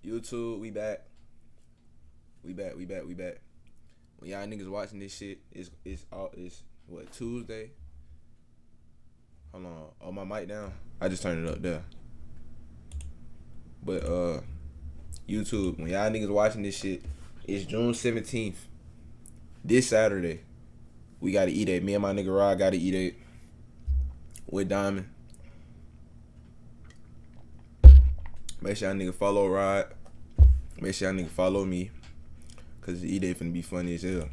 YouTube, we back. We back. When y'all niggas watching this shit, it's what, Tuesday? Hold on. Oh, my mic down? I just turned it up there. But YouTube, when y'all niggas watching this shit, it's June 17th. This Saturday. We gotta eat it. Me and my nigga Rod gotta eat it with Diamond. Make sure y'all nigga follow Rod. Make sure y'all nigga follow me. Cause the E-Day finna be funny as hell.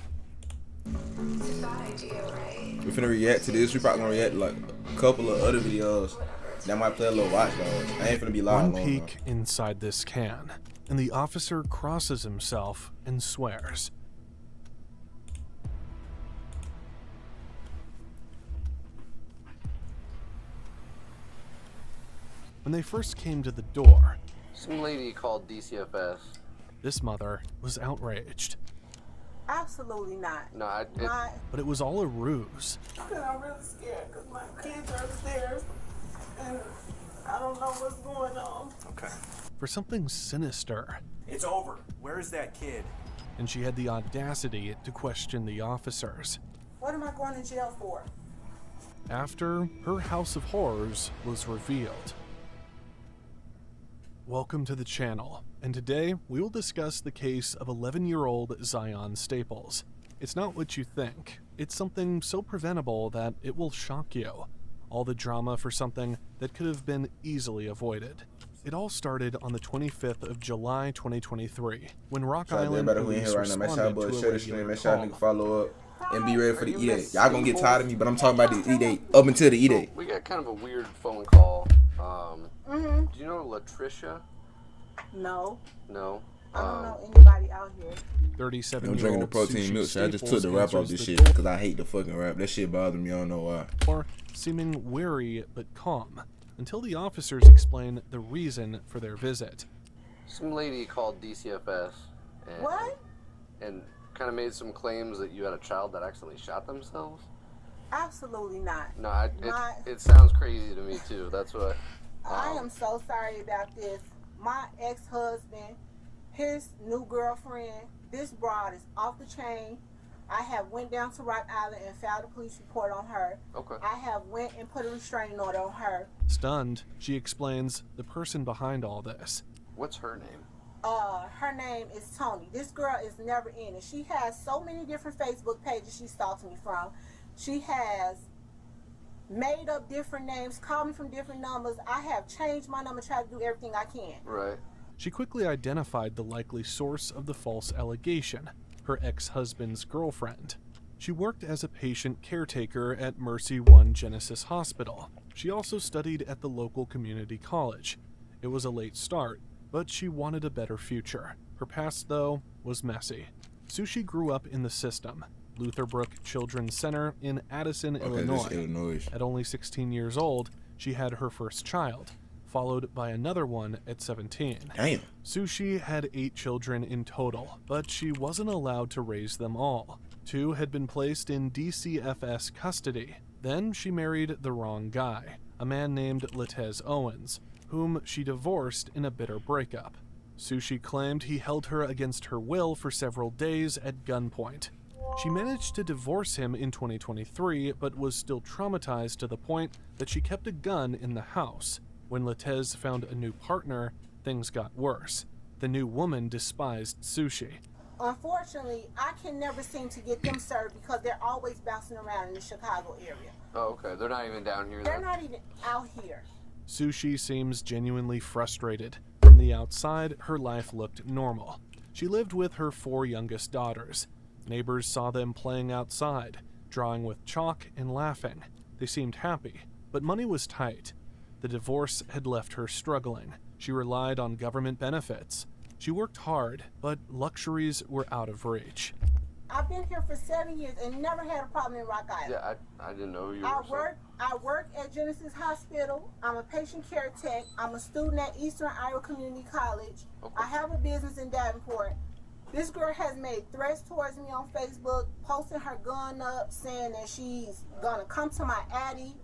It's a bad idea, right? We finna react to this. We probably gonna react to like a couple of other videos. That might play a little watch dogs. I ain't finna be loud. One peek inside this can, and the officer crosses himself and swears. When they first came to the door, some lady called DCFS. This mother was outraged. Absolutely not. No, But it was all a ruse. I'm really scared because my kids are upstairs and I don't know what's going on. Okay. For something sinister. It's over. Where is that kid? And she had the audacity to question the officers. What am I going to jail for? After her house of horrors was revealed. Welcome to the channel, and today we will discuss the case of 11-year-old Zion Staples. It's not what you think. It's something so preventable that it will shock you. All the drama for something that could have been easily avoided. It all started on the 25th of July 2023, when Rock Island police responded to a radio Make sure y'all nigga follow up and be ready for the E-Day. Y'all gonna get tired of me, but I'm talking about the E-Day up until the E-Day. We got kind of a weird phone call. Do you know Latricia? No. No. I don't know anybody out here. 37-year-old I'm drinking the protein Sushi milkshake. I just took Staples the rap off answers this the shit door, because I hate the fucking rap. That shit bothers me. I don't know why. Seeming wary but calm, until the officers explain the reason for their visit. Some lady called DCFS. And, What? And kind of made some claims that you had a child that accidentally shot themselves. Absolutely not. No, it sounds crazy to me too. That's what. I am so sorry about this. My ex-husband, his new girlfriend, this broad is off the chain. I have went down to Rock Island and filed a police report on her. Okay. I have went and put a restraining order on her. Stunned, she explains the person behind all this. What's her name? Her name is Tony. This girl is never in it. She has so many different Facebook pages she stalks me from. She has made up different names, called me from different numbers. I have changed my number, tried to do everything I can. Right. She quickly identified the likely source of the false allegation, her ex-husband's girlfriend. She worked as a patient caretaker at Mercy One Genesis Hospital. She also studied at the local community college. It was a late start, but she wanted a better future. Her past, though, was messy. Sushi grew up in the system, Lutherbrook Children's Center in Addison, Illinois. At only 16 years old, she had her first child, followed by another one at 17. Damn. Sushi had 8 children in total, but she wasn't allowed to raise them all. 2 had been placed in DCFS custody. Then she married the wrong guy, a man named Latez Owens, whom she divorced in a bitter breakup. Sushi claimed he held her against her will for several days at gunpoint. She managed to divorce him in 2023, but was still traumatized to the point that she kept a gun in the house. When Latez found a new partner, things got worse. The new woman despised Sushi. Unfortunately, I can never seem to get them served because they're always bouncing around in the Chicago area. Oh, okay. They're not even down here. They're not even out here. Sushi seems genuinely frustrated. From the outside, her life looked normal. She lived with her 4 youngest daughters. Neighbors saw them playing outside, drawing with chalk and laughing. They seemed happy, but money was tight. The divorce had left her struggling. She relied on government benefits. She worked hard, but luxuries were out of reach. I've been here for 7 years and never had a problem in Rock Island. Yeah, I didn't know who you were. I work at Genesis Hospital. I'm a patient care tech. I'm a student at Eastern Iowa Community College. Okay. I have a business in Davenport. This girl has made threats towards me on Facebook, posting her gun up, saying that she's gonna come to my addy.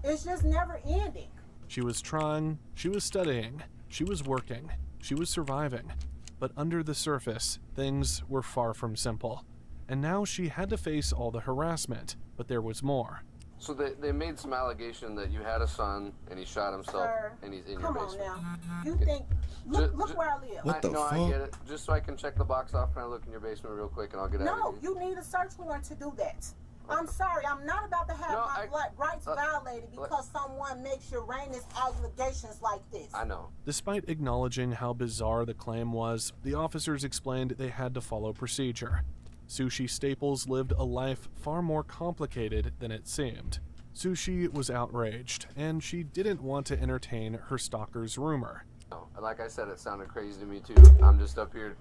It's just never ending. She was trying, she was studying, she was working. She was surviving. But under the surface, things were far from simple. And now she had to face all the harassment, but there was more. So they made some allegation that you had a son and he shot himself Sir, and he's in your come on basement. now. You think, look where I live. What the I fuck? get it. Just so I can check the box off, can I look in your basement real quick and I'll get out No, of here? you need a search warrant to do that. I'm sorry, I'm not about to have No, my rights violated because someone makes Uranus allegations like this. I know. Despite acknowledging how bizarre the claim was, the officers explained they had to follow procedure. Sushi Staples lived a life far more complicated than it seemed. Sushi was outraged, and she didn't want to entertain her stalker's rumor. No. And like I said, it sounded crazy to me too. I'm just up here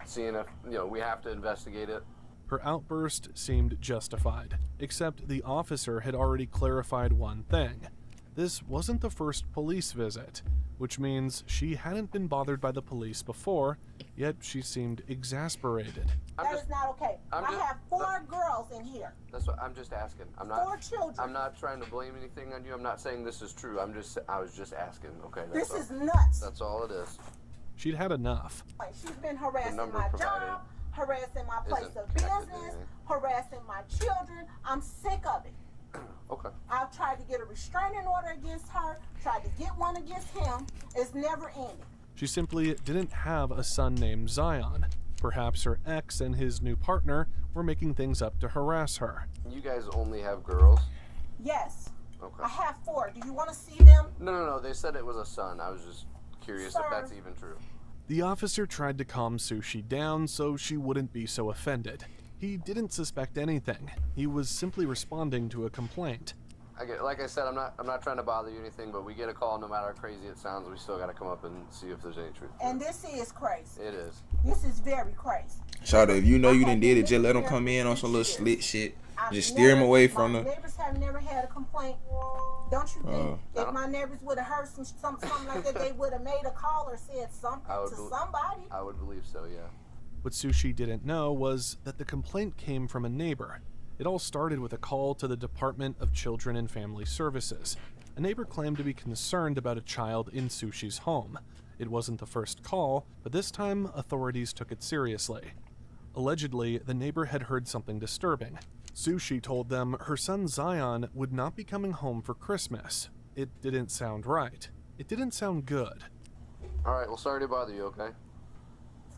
seeing if, we have to investigate it. Her outburst seemed justified, except the officer had already clarified one thing. This wasn't the first police visit, which means she hadn't been bothered by the police before, yet she seemed exasperated. That is not okay. I have 4 girls in here. That's what I'm just asking. 4 children. I'm not trying to blame anything on you. I'm not saying this is true. I was just asking. Okay. This is nuts. That's all it is. She'd had enough. She's been harassing number my provided job, harassing my place isn't of connected to business, anything. harassing my children. I'm sick of it. Okay. I've tried to get a restraining order against her, tried to get one against him. It's never ended. She simply didn't have a son named Zion. Perhaps her ex and his new partner were making things up to harass her. You guys only have girls? Yes. Okay. I have 4. Do you want to see them? No. They said it was a son. I was just curious if that's even true. The officer tried to calm Sushi down so she wouldn't be so offended. He didn't suspect anything. He was simply responding to a complaint. Like I said, I'm not trying to bother you or anything, but we get a call, no matter how crazy it sounds, we still got to come up and see if there's any truth. And this is crazy. It is. This is very crazy. Shawty, if you know you done did it, just let them come in on some little slit shit. Just steer them away from My them. neighbors have never had a complaint. Don't you think if my neighbors would have heard something like that, they would have made a call or said something to somebody? I would believe so, yeah. What Sushi didn't know was that the complaint came from a neighbor. It all started with a call to the Department of Children and Family Services. A neighbor claimed to be concerned about a child in Sushi's home. It wasn't the first call, but this time authorities took it seriously. Allegedly, the neighbor had heard something disturbing. Sushi told them her son Zion would not be coming home for Christmas. It didn't sound right. It didn't sound good. All right, well, sorry to bother you, okay?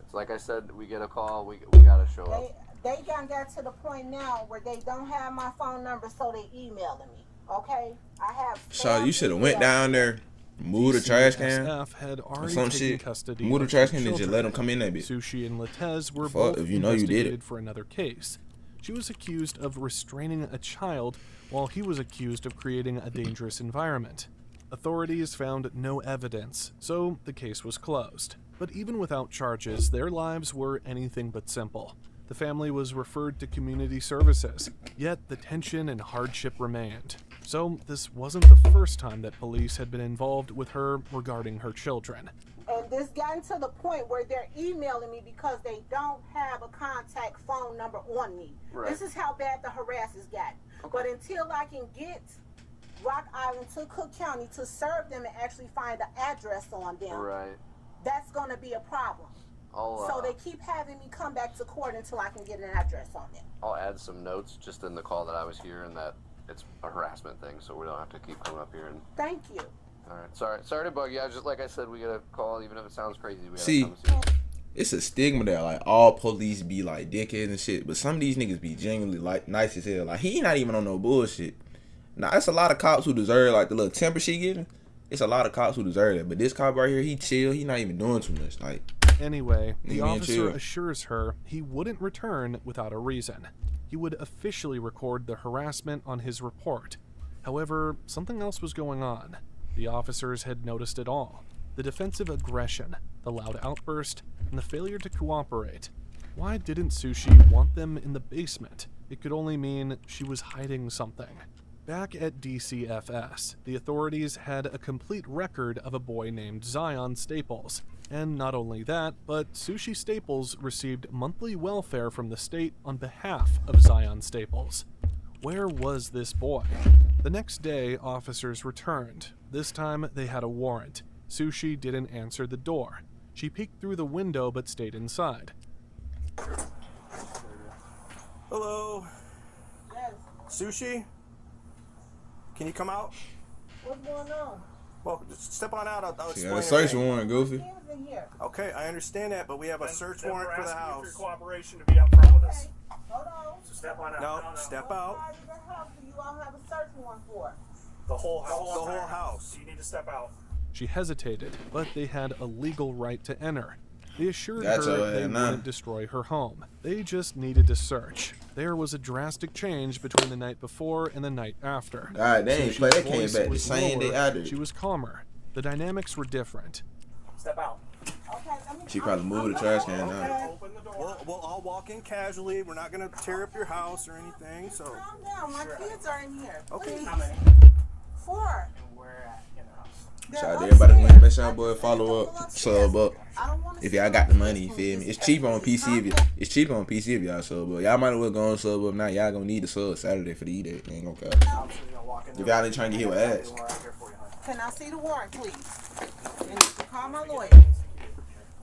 It's like I said, we get a call, we got to show up. They got to the point now where they don't have my phone number, so they emailing me, okay? I have... Shawty, you should have went down there, moved the trash can, DCFS had or already some taken shit. custody Move the of trash the can and just children. let them come in that bitch. Sushi and Latez were Fuck, both if you know you did it. investigated for another case. She was accused of restraining a child, while he was accused of creating a dangerous environment. Authorities found no evidence, so the case was closed. But even without charges, their lives were anything but simple. The family was referred to community services, yet the tension and hardship remained. So this wasn't the first time that police had been involved with her regarding her children. And this gotten to the point where they're emailing me because they don't have a contact phone number on me. Right. This is how bad the harassers got. But until I can get Rock Island to Cook County to serve them and actually find the address on them, Right. that's going to be a problem. So they keep having me come back to court until I can get an address on them. I'll add some notes just in the call that I was here and that it's a harassment thing, so we don't have to keep coming up here and... Thank you. All right, sorry to bug you. I just, like I said, we get a call, even if it sounds crazy. We See, gotta come and see. It's a stigma there, like all police be like dickheads and shit, but some of these niggas be genuinely like nice as hell. Like he not even on no bullshit. Now it's a lot of cops who deserve like the little temper she giving. It's a lot of cops who deserve it, but this cop right here, he chill. He not even doing too much. Like Anyway, the Nigga, man, officer chill. assures her he wouldn't return without a reason. He would officially record the harassment on his report. However, something else was going on. The officers had noticed it all. The defensive aggression, the loud outburst, and the failure to cooperate. Why didn't Sushi want them in the basement? It could only mean she was hiding something. Back at DCFS, the authorities had a complete record of a boy named Zion Staples. And not only that, but Sushi Staples received monthly welfare from the state on behalf of Zion Staples. Where was this boy? The next day, officers returned. This time, they had a warrant. Sushi didn't answer the door. She peeked through the window but stayed inside. Hello, Yes. Sushi? Can you come out? What's going on? Well, just step on out. I'll She explain got a search everything. warrant, Goofy. Kids in here. Okay, I understand that, but we have a search Then warrant we're for the asking house. for your cooperation to be upfront with us. Hold on. So step on out. No, step What out. side of the house do you all have a search warrant for? The whole house. The whole house. You need to step out. She hesitated, but they had a legal right to enter. They assured That's her all they right, nah. wouldn't destroy her home. They just needed to search. There was a drastic change between the night before and the night after. God, they ain't Sushi's play. They came voice back the was same day lower, I did. She was calmer. The dynamics were different. Step out. Okay, let me. She probably moved the trash can now. Okay. Open the door. We'll all walk in casually. We're not gonna tear up your house or anything. So, Calm down. My kids are in here. Okay. Please. How many? 4. And where at in the house? They're Shout out to everybody upstairs. who make sure I our boy just follow said up, to sub pull up. upstairs. I don't wanna If see y'all no got the money, you kids feel from me? this It's cheap on place. PC if you, Calm down. it's cheap on PC if y'all sub up. Y'all might as well go on sub up now. Y'all gonna need the sub Saturday for the E-Day. Ain't gonna cut. Obviously, you're gonna walk in If y'all ain't trying to get hit with ads. We're out here for you, honey. Can I see the warrant, please? And you can call my lawyer.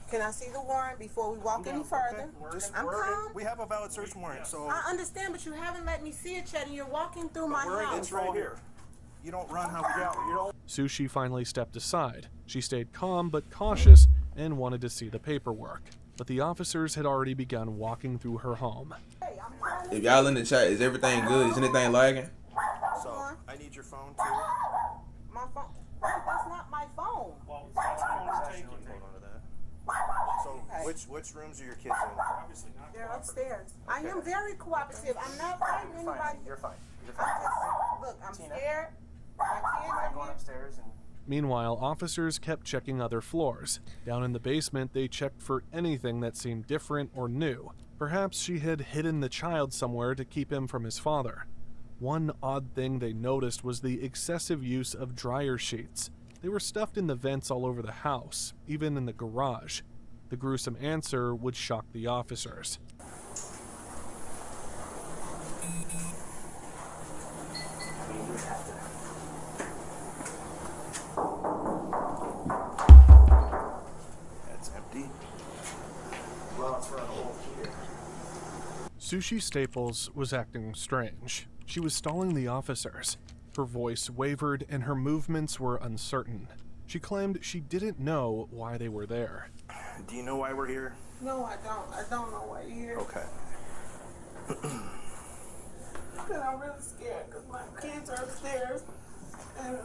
Can I see the warrant before we walk any further? I'm calm. we have a valid search warrant. So, I understand, but you haven't let me see it yet, and you're walking through my house. it's right here. You don't run how we out. You don't. Sushi finally stepped aside. She stayed calm but cautious and wanted to see the paperwork. But the officers had already begun walking through her home. Hey, I'm trying to If y'all in the chat, is everything good? Is anything lagging? So, I need your phone too. my phone. That's not my phone. Well, that's phone is taken. Hold on to that. So, which rooms are your kids in? Obviously not. They're upstairs. I am very cooperative. I'm not fighting anybody. You're fine. You're I'm fine. just, look, I'm scared. My kids I'm are going here. upstairs and Meanwhile, officers kept checking other floors. Down in the basement, they checked for anything that seemed different or new. Perhaps she had hidden the child somewhere to keep him from his father. One odd thing they noticed was the excessive use of dryer sheets. They were stuffed in the vents all over the house, even in the garage. The gruesome answer would shock the officers. That's empty. well, it's around the whole here. Sushi Staples was acting strange. She was stalling the officers. Her voice wavered and her movements were uncertain. She claimed she didn't know why they were there. Do you know why we're here? No, I don't. I don't know why you're here. Okay. Because I'm really scared because my kids are upstairs and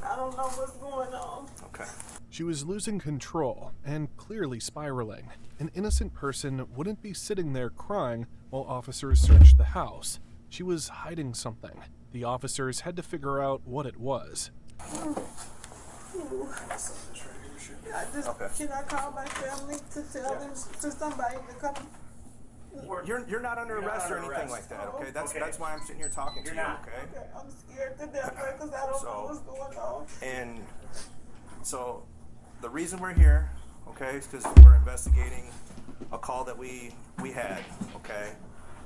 I don't know what's going on. Okay. She was losing control and clearly spiraling. An innocent person wouldn't be sitting there crying while officers searched the house. She was hiding something. The officers had to figure out what it was. I just, Okay. can I call my family to tell them, to somebody to come? You're not under arrest or anything like that, okay? That's why I'm sitting here talking to you, not. okay? Okay, I'm scared to death because I don't know what's going on. And so the reason we're here, okay, is because we're investigating a call that we had, okay?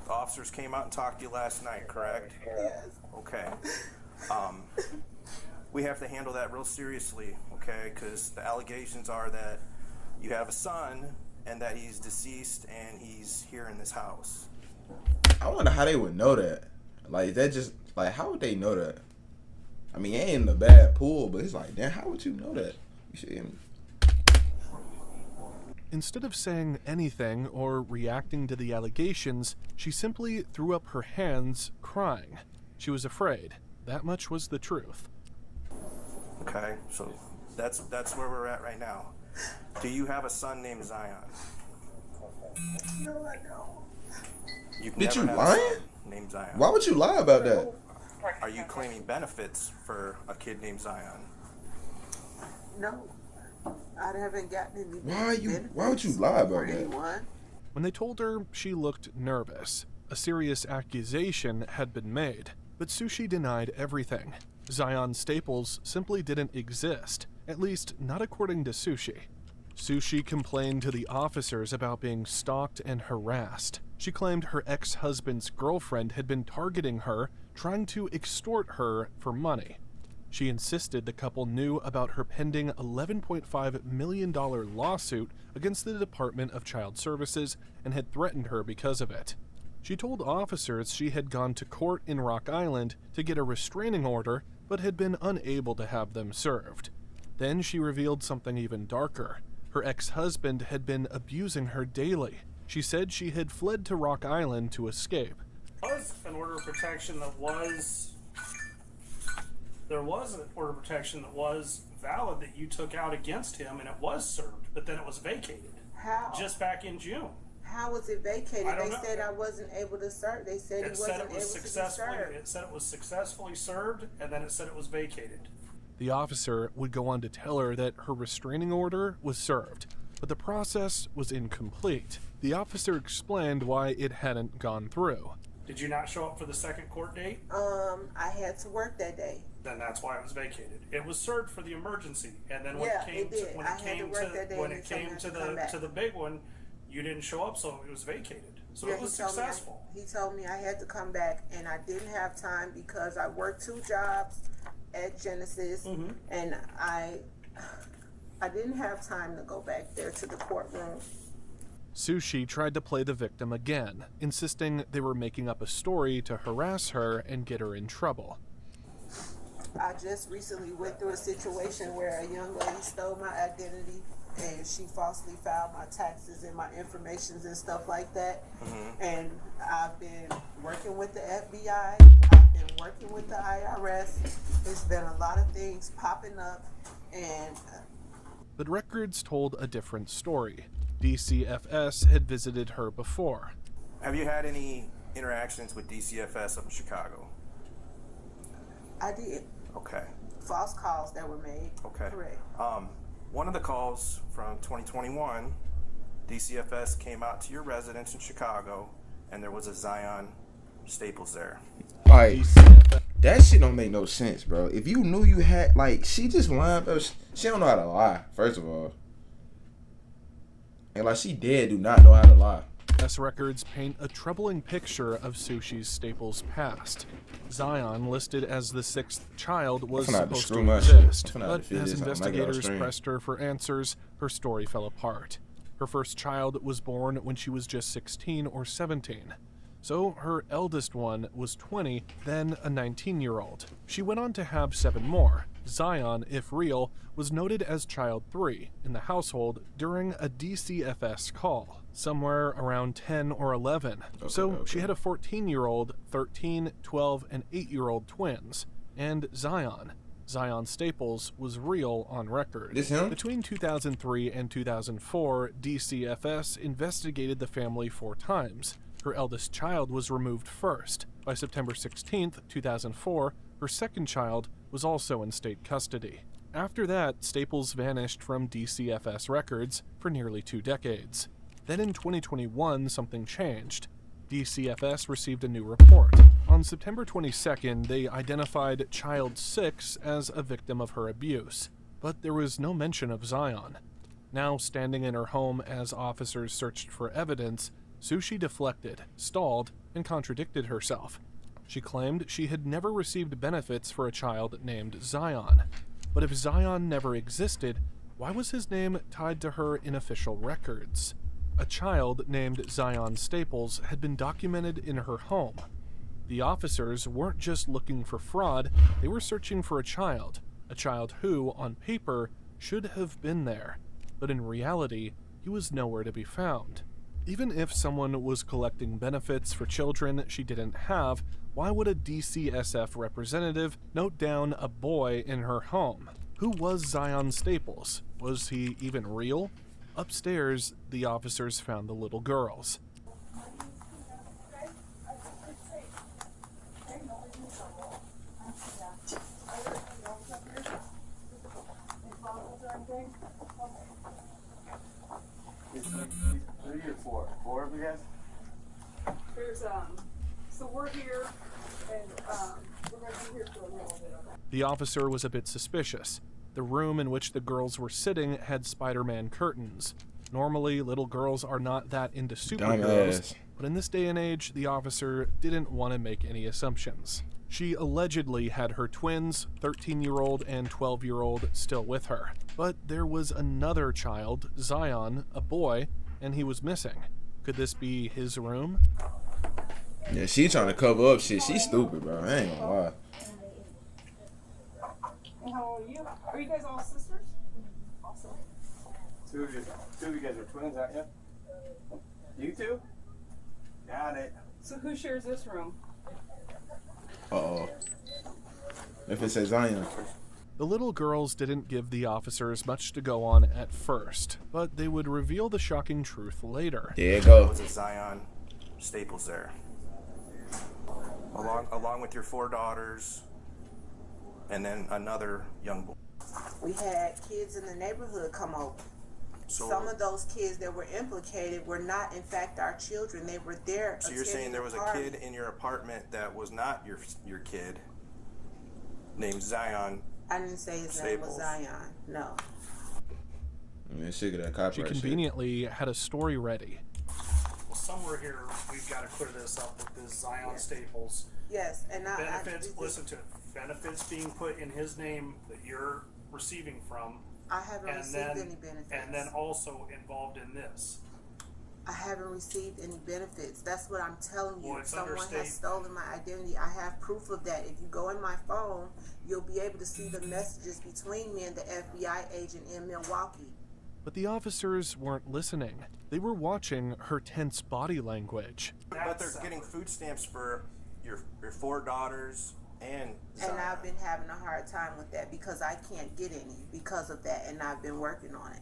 The officers came out and talked to you last night, correct? Yes. Okay. We have to handle that real seriously, okay? Because the allegations are that you have a son and that he's deceased and he's here in this house. I wonder how they would know that. Like, that just, like, how would they know that? I mean, it ain't a bad pool, but it's like, damn, how would you know that? You see me? Instead of saying anything or reacting to the allegations, she simply threw up her hands, crying. She was afraid. That much was the truth. Okay, so that's where we're at right now. Do you have a son named Zion? No, I don't. You've Did never you had lie? a son named Zion. Why would you lie about that? Are you claiming benefits for a kid named Zion? No. I haven't gotten any Why would you lie about for that? anyone. When they told her, she looked nervous. A serious accusation had been made, but Sushi denied everything. Zion Staples simply didn't exist, at least not according to Sushi. Sushi complained to the officers about being stalked and harassed. She claimed her ex-husband's girlfriend had been targeting her, trying to extort her for money. She insisted the couple knew about her pending $11.5 million lawsuit against the Department of Child Services and had threatened her because of it. She told officers she had gone to court in Rock Island to get a restraining order, but had been unable to have them served. Then she revealed something even darker. Her ex-husband had been abusing her daily. She said she had fled to Rock Island to escape. There was an order of protection that was valid that you took out against him, and it was served, but then it was vacated How? just back in June. How was it vacated? I don't They know. said I wasn't able to serve. They said he It said wasn't it able was to be successfully. served. It said it was successfully served, and then it said it was vacated. The officer would go on to tell her that her restraining order was served, but the process was incomplete. The officer explained why it hadn't gone through. Did you not show up for the second court date? I had to work that day. Then that's why it was vacated. It was served for the emergency, and then when Yeah, it came it did. to when I it had came to work that day to when and it they told me came I to had to come back. the big one, you didn't show up, so it was vacated. So Yeah, it was he told me successful. he told me I had to come back, and I didn't have time because I worked 2 jobs at Genesis, Mm-hmm. and I didn't have time to go back there to the courtroom. Sushi tried to play the victim again, insisting they were making up a story to harass her and get her in trouble. I just recently went through a situation where a young lady stole my identity, and she falsely filed my taxes and my informations and stuff like that. And I've been working with the FBI. I've been working with the IRS. There's been a lot of things popping up, and But records told a different story. DCFS had visited her before. Have you had any interactions with DCFS up in Chicago? I did. Okay. False calls that were made. Okay. Correct. One of the calls from 2021, DCFS came out to your residence in Chicago, and there was a Zion Staples there. Like, DCFS that shit don't make no sense, bro. If you knew you had, like, she just lying, bro. She don't know how to lie, first of all. And, like, she dead do not know how to lie. records paint a troubling picture of Sushi's Staples' past. Zion, listed as the 6th child, was I'm finna have to supposed screw to my shit. exist, I'm finna have but to figure as this out. I might get off investigators stream. pressed her for answers, her story fell apart. Her first child was born when she was just 16 or 17. So her eldest one was 20, then a 19-year-old. She went on to have 7 more. Zion, if real, was noted as child 3 in the household during a DCFS call, somewhere around 10 or 11. She had a 14-year-old, 13, 12, and 8-year-old twins. And Zion Staples, was real on record. This him? Between 2003 and 2004, DCFS investigated the family 4 times. Her eldest child was removed first. By September 16, 2004, her second child was also in state custody. After that, Staples vanished from DCFS records for nearly 2 decades. Then in 2021, something changed. DCFS received a new report. On September 22nd, they identified child 6 as a victim of her abuse, but there was no mention of Zion. Now standing in her home as officers searched for evidence, Sushi deflected, stalled, and contradicted herself. She claimed she had never received benefits for a child named Zion. But if Zion never existed, why was his name tied to her in official records? A child named Zion Staples had been documented in her home. The officers weren't just looking for fraud, they were searching for a child who, on paper, should have been there. But in reality, he was nowhere to be found. Even if someone was collecting benefits for children she didn't have, why would a DCSF representative note down a boy in her home? Who was Zion Staples? Was he even real? Upstairs, the officers found the little girls. Four of you guys? There's so we're here and we're gonna be here for a little bit. The officer was a bit suspicious. The room in which the girls were sitting had Spider-Man curtains. Normally, little girls are not that into superheroes, Dumbass. but in this day and age, the officer didn't want to make any assumptions. She allegedly had her twins, 13-year-old and 12-year-old, still with her. But there was another child, Zion, a boy, and he was missing. Could this be his room? Yeah, she trying to cover up shit. She's stupid, bro. I ain't gonna lie. And how old are you? Are you guys all sisters? Awesome. Two of you guys are twins, aren't you? You two? Got it. So who shares this room? Uh-oh. If it says Zion. The little girls didn't give the officers much to go on at first, but they would reveal the shocking truth later. There you There go. was a Zion Staples there. Along with your 4 daughters, and then another young boy. We had kids in the neighborhood come over. So, Some of those kids that were implicated were not, in fact, our children. They were there. so you're saying there was a kid in your apartment that was not your kid, named Zion. I didn't say his name was Staples. Zion. No. I mean, sick of that She copyright shit. conveniently had a story ready. Well, somewhere here, we've got to clear this up with this Zion Staples. Yes, and Benefits, listen to it. Benefits being put in his name that you're receiving from. I haven't And received then, any benefits. and then also involved in this. I haven't received any benefits. That's what I'm telling you. Well, it's under Someone state- has stolen my identity. I have proof of that. If you go in my phone, you'll be able to see the messages between me and the FBI agent in Milwaukee. But the officers weren't listening. They were watching her tense body language. But they're getting food stamps for your 4 daughters and Zion. And I've been having a hard time with that because I can't get any because of that, and I've been working on it.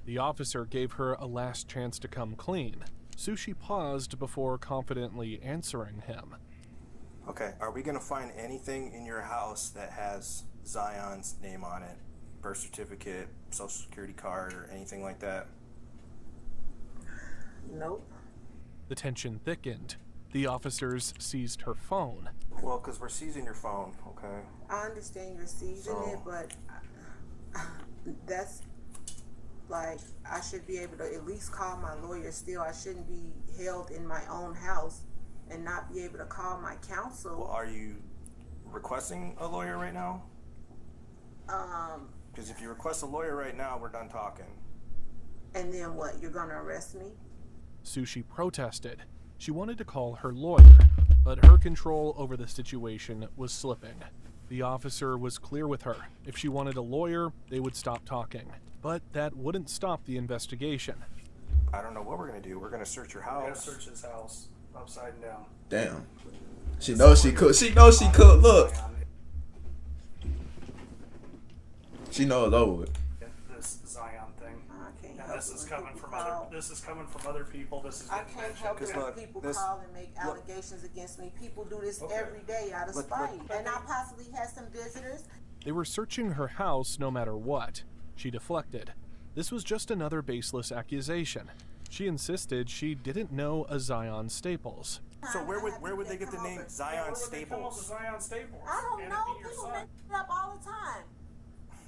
The officer gave her a last chance to come clean. Sushi paused before confidently answering him. Okay, are we gonna find anything in your house that has Zion's name on it? Birth certificate, social security card, or anything like that? Nope. The tension thickened. The officers seized her phone. Well, because we're seizing your phone, okay? I understand you're seizing it, but that's like, I should be able to at least call my lawyer still. I shouldn't be held in my own house and not be able to call my counsel. Well, are you requesting a lawyer right now? Because if you request a lawyer right now, we're done talking. And then what? You're gonna arrest me? Sushi protested. She wanted to call her lawyer, but her control over the situation was slipping. The officer was clear with her. If she wanted a lawyer, they would stop talking. But that wouldn't stop the investigation. I don't know what we're gonna do. We're gonna search your We gotta house. search his house upside and down. Damn. She knows she could. She knows she could. Look. She knows over with. This Zion thing. I can't And help this it is when coming people from call. other. This is coming from other people. This is I getting can't mentioned. help it Because when look, people this- call and make look. allegations against me. People do this Okay. every day out of But- spite. but- And I possibly had some visitors. They were searching her house no matter what. She deflected. This was just another baseless accusation. She insisted she didn't know a Zion Staples. So where would they They get the come name over. Zion Where would they come up with Staples? Zion Staples. I don't and know. It be your People son. make it up all the time.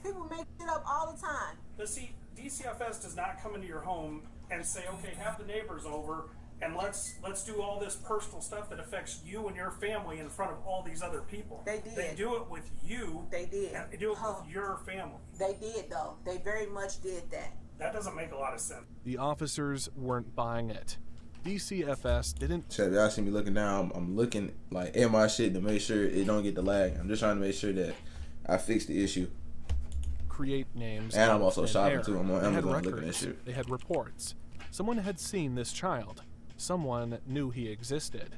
People make it up all the time. But see, DCFS does not come into your home and say, okay, have the neighbors over and let's do all this personal stuff that affects you and your family in front of all these other people. They did. They do it with you. They did. And they do it Oh. with your family. They did, though. They very much did that. That doesn't make a lot of sense. The officers weren't buying it. DCFS didn't So if y'all see me looking down, I'm looking like at my shit to make sure it don't get the lag. I'm just trying to make sure that I fix the issue. create names. And I'm out of also thin shopping air. too. I'm on They had Amazon looking at records. shit. They had reports. Someone had seen this child. Someone knew he existed.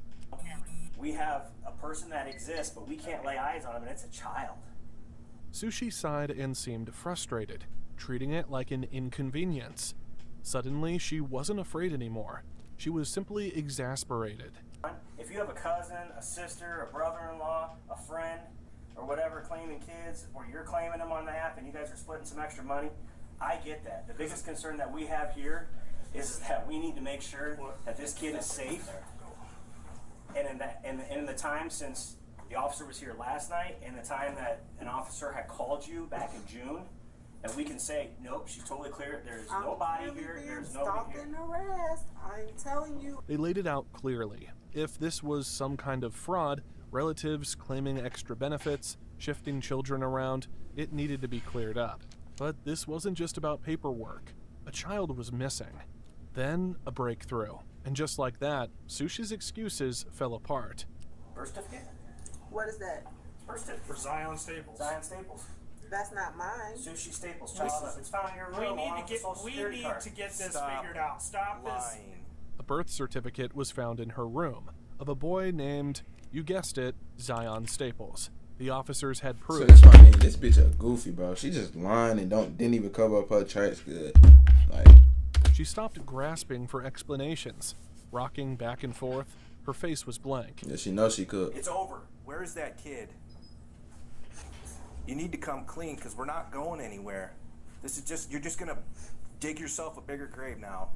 We have a person that exists, but we can't lay eyes on him, and it's a child. Sushi sighed and seemed frustrated, treating it like an inconvenience. Suddenly, she wasn't afraid anymore. She was simply exasperated. If you have a cousin, a sister, a brother-in-law, a friend, or whatever claiming kids, or you're claiming them on the app and you guys are splitting some extra money, I get that. The biggest concern that we have here is that we need to make sure that this kid is safe. And in the time since the officer was here last night and the time that an officer had called you back in June, and we can say, nope, she's totally clear. There's nobody here. There's nobody Stalked here. and harassed. I'm telling you. They laid it out clearly. If this was some kind of fraud, Relatives claiming extra benefits, shifting children around, it needed to be cleared up. But this wasn't just about paperwork. A child was missing. Then a breakthrough. And just like that, Sushi's excuses fell apart. Birth certificate? What is that? Birth certificate. For Zion Staples. Zion Staples. That's not mine. Sushi Staples, child. It's found in your room. We along need with to the Social we Security need card. to get this Stop figured out. Stop this. Lying. A birth certificate was found in her room of a boy named, you guessed it, Zion Staples. The officers had So proof. that's what I mean. This bitch a goofy, bro. She just lying and didn't even cover up her tracks good. Like, She stopped grasping for explanations. Rocking back and forth, her face was blank. yeah, she knows she could. It's over. Where is that kid? You need to come clean because we're not going anywhere. This is just, you're just going to dig yourself a bigger grave now.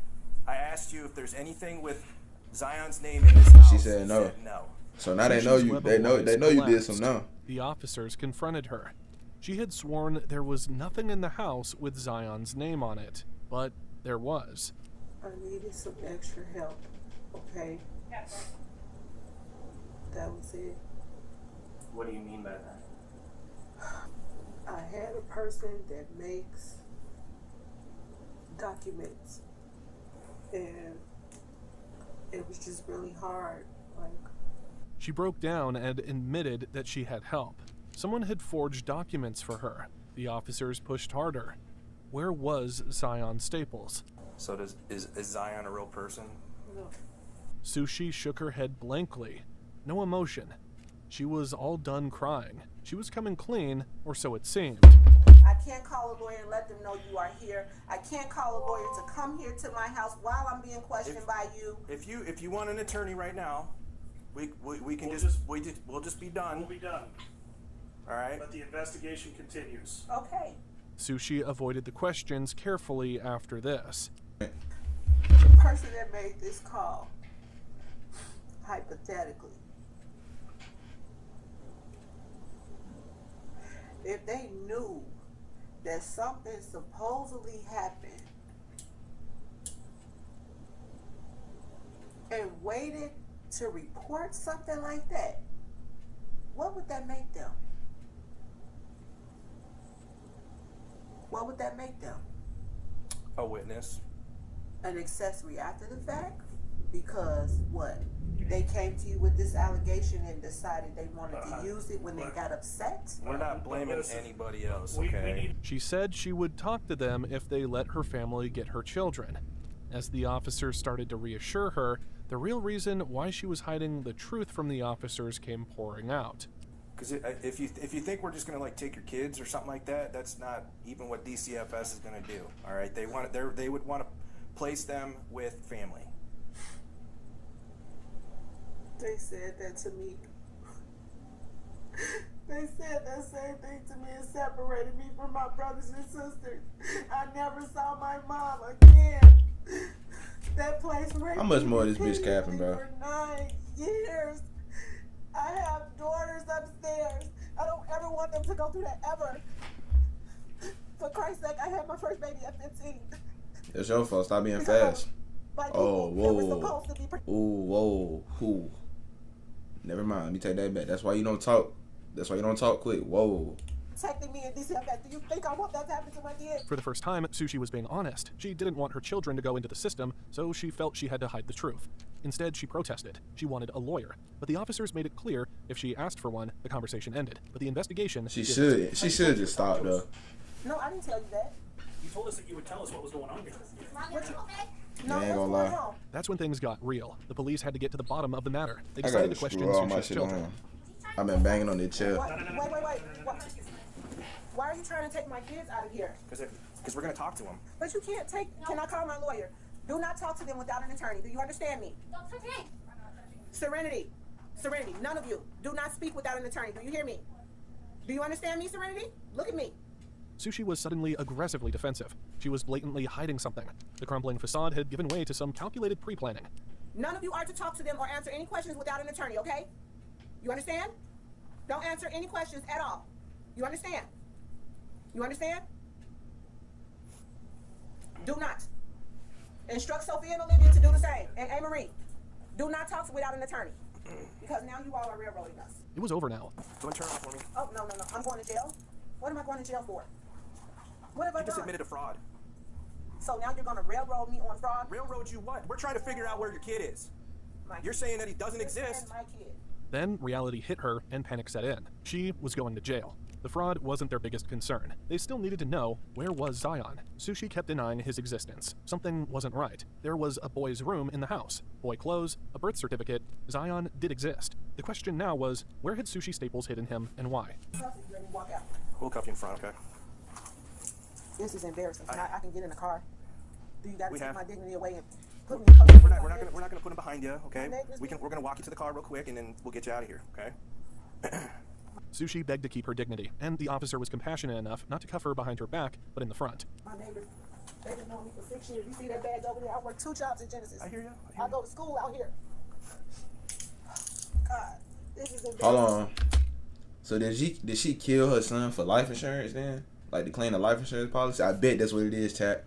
I asked you if there's anything with Zion's name in this house. She said no. No. So now they know Sushi's you. web They of know lies you did collapsed. some now. The officers confronted her. She had sworn there was nothing in the house with Zion's name on it, but there was. I needed some extra help. Okay. That was it. What do you mean by that? I had a person that makes documents, and it was just really hard. Like, She broke down and admitted that she had help. Someone had forged documents for her. The officers pushed harder. Where was Zion Staples? So is Zion a real person? no. Sushi shook her head blankly. No emotion. She was all done crying. She was coming clean, or so it seemed. I can't call a lawyer and let them know you are here. I can't call a lawyer to come here to my house while I'm being questioned by you. If you want an attorney right now, we can We'll we'll just be done. We'll be done. All right. But the investigation continues. Okay. Sushi avoided the questions carefully after this. The person that made this call, hypothetically, if they knew that something supposedly happened and waited to report something like that, what would that make them? What would that make them? A witness. An accessory after the fact? Because what? They came to you with this allegation and decided they wanted to use it when they got upset? We're not blaming anybody else, We okay? need She said she would talk to them if they let her family get her children. As the officers started to reassure her, the real reason why she was hiding the truth from the officers came pouring out. Because if you think we're just gonna like take your kids or something like that, that's not even what DCFS is gonna do. All right, they would want to place them with family. They said that to me. They said that same thing to me and separated me from my brothers and sisters. I never saw my mom again. That place raped How much me more of this bitch repeatedly capping, bro? For 9 years. I have daughters upstairs. I don't ever want them to go through that ever. For Christ's sake, I had my first baby at 15. It's your fault. Stop being fast. By Oh, people that were whoa. supposed to be Ooh, whoa, who? Never mind. Let me take that back. That's why you don't talk. That's why you don't talk quick. Whoa. protecting me in DCFS. Do you think I want that to happen to my kid? For the first time, Sushi was being honest. She didn't want her children to go into the system, so she felt she had to hide the truth. Instead, she protested. She wanted a lawyer. But the officers made it clear if she asked for one, the conversation ended. But the investigation... She should just stop though. No, I didn't tell you that. You told us that you would tell us what was going on here. No, I ain't what's gonna going lie. on? That's when things got real. The police had to get to the bottom of the matter. They I decided gotta to question screw all my Sushi's shit on children. him. I've been banging on the chair. What? Wait. Why are you trying to take my kids out of here? Because we're gonna talk to him. But you can't take. Can I call my lawyer? Do not talk to them without an attorney. Do you understand me? Serenity. None of you. Do not speak without an attorney. Do you hear me? Do you understand me, Serenity? Look at me. Sushi was suddenly aggressively defensive. She was blatantly hiding something. The crumbling facade had given way to some calculated pre-planning. None of you are to talk to them or answer any questions without an attorney, okay? You understand? Don't answer any questions at all. You understand? You understand? Do not. Instruct Sophia and Olivia to do the same. And Marie, do not talk without an attorney. Because now you all are railroading us. It was over now. Go and turn off for me. Oh, no. I'm going to jail. What am I going to jail for? What have I You just done? admitted to fraud. So now you're going to railroad me on fraud? Railroad you what? We're trying to figure out where your kid is. My You're kid. saying that he doesn't This exist. is my kid. Then reality hit her and panic set in. She was going to jail. The fraud wasn't their biggest concern. They still needed to know, where was Zion? Sushi kept denying his existence. Something wasn't right. There was a boy's room in the house, boy clothes, a birth certificate. Zion did exist. The question now was, where had Sushi Staples hidden him and why? Let me walk out. We'll cuff you in front, okay? This is embarrassing. I can get in the car. Do you got to We take have- my dignity away and put me in custody? We're not gonna put him behind you, okay? We're gonna walk you to the car real quick, and then we'll get you out of here, okay? Sushi begged to keep her dignity, and the officer was compassionate enough not to cuff her behind her back, but in the front. My neighbors, they've been knowing me for 6 years. You see that badge over there? I work 2 jobs at Genesis. I hear you. I go to school out here. God, this is embarrassing. Hold on. So did she kill her son for life insurance then? Like to claim the life insurance policy? I bet that's what it is, chat.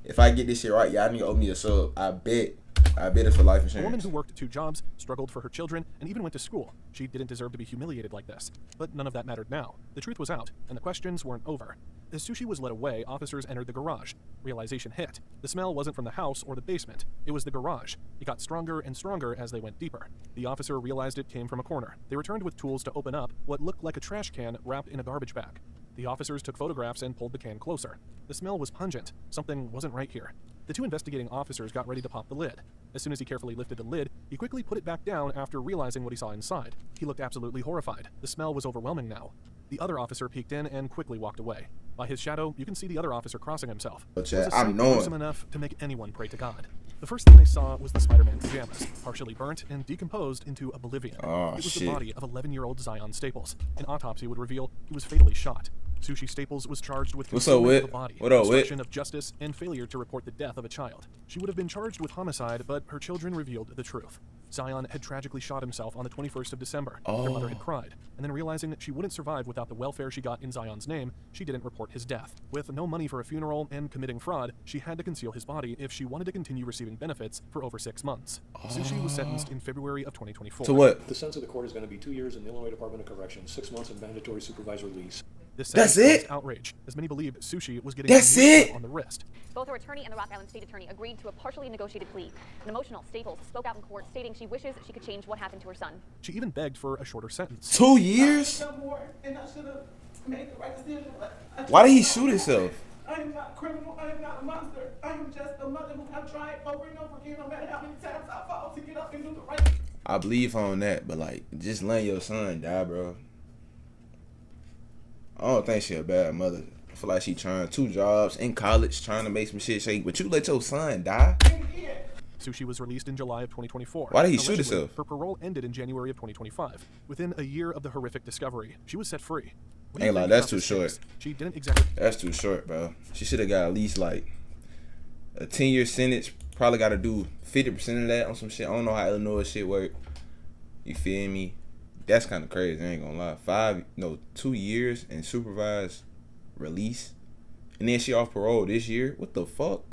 If I get this shit right, y'all need to owe me a sub. I bet it's for life A woman insurance. who worked 2 jobs, struggled for her children, and even went to school. She didn't deserve to be humiliated like this. But none of that mattered now. The truth was out, and the questions weren't over. As Sushi was led away, officers entered the garage. Realization hit. The smell wasn't from the house or the basement. It was the garage. It got stronger and stronger as they went deeper. The officer realized it came from a corner. They returned with tools to open up what looked like a trash can wrapped in a garbage bag. The officers took photographs and pulled the can closer. The smell was pungent. Something wasn't right here. The 2 investigating officers got ready to pop the lid. As soon as he carefully lifted the lid, he quickly put it back down after realizing what he saw inside. He looked absolutely horrified. The smell was overwhelming now. The other officer peeked in and quickly walked away. By his shadow, you can see the other officer crossing himself. Oh, It was Chad, a sight I'm knowing. gruesome enough to make anyone pray to God. The first thing they saw was the Spider-Man pajamas, partially burnt and decomposed into oblivion. Oh, it was shit. the body of 11-year-old Zion Staples. An autopsy would reveal he was fatally shot. Sushi Staples was charged with What's up, concealment Whit? of the body, What up, Whit? obstruction of justice, and failure to report the death of a child. She would have been charged with homicide, but her children revealed the truth. Zion had tragically shot himself on the 21st of December. Their mother had cried, and then realizing that she wouldn't survive without the welfare she got in Zion's name, she didn't report his death. With no money for a funeral and committing fraud, she had to conceal his body if she wanted to continue receiving benefits for over 6 months. Sushi was sentenced in February of 2024. To what? The sentence of the court is going to be 2 years in the Illinois Department of Corrections, 6 months of mandatory supervised release. This That's sentence it? caused outrage, as many believed Sushi was getting That's a new it? slap on the wrist. Both her attorney and the Rock Island State Attorney agreed to a partially negotiated plea. An emotional Staples spoke out in court, stating she wishes she could change what happened to her son. She even begged for a shorter sentence. 2 years? And I should have made the right decision. Why did he shoot himself? I am not a criminal. I am not a monster. I am just a mother who have tried over and over again, no matter how many times I fall, to get up and do the right thing. I believe on that, but like, just letting your son die, bro. I don't think she a bad mother. I feel like she trying 2 jobs in college, trying to make some shit shake. But you let your son die? Sushi was released in July of 2024. Why did he shoot Allegedly, himself? Her parole ended in January of 2025. Within a year of the horrific discovery, she was set free. What do you Ain't like, think that's about too this short. case? She didn't exactly. That's too short, bro. She should have got at least like a 10-year sentence. Probably got to do 50% of that on some shit. I don't know how Illinois shit work. You feel me? That's kind of crazy. I ain't gonna lie. 2 years and supervised release, and then she off parole this year. What the fuck?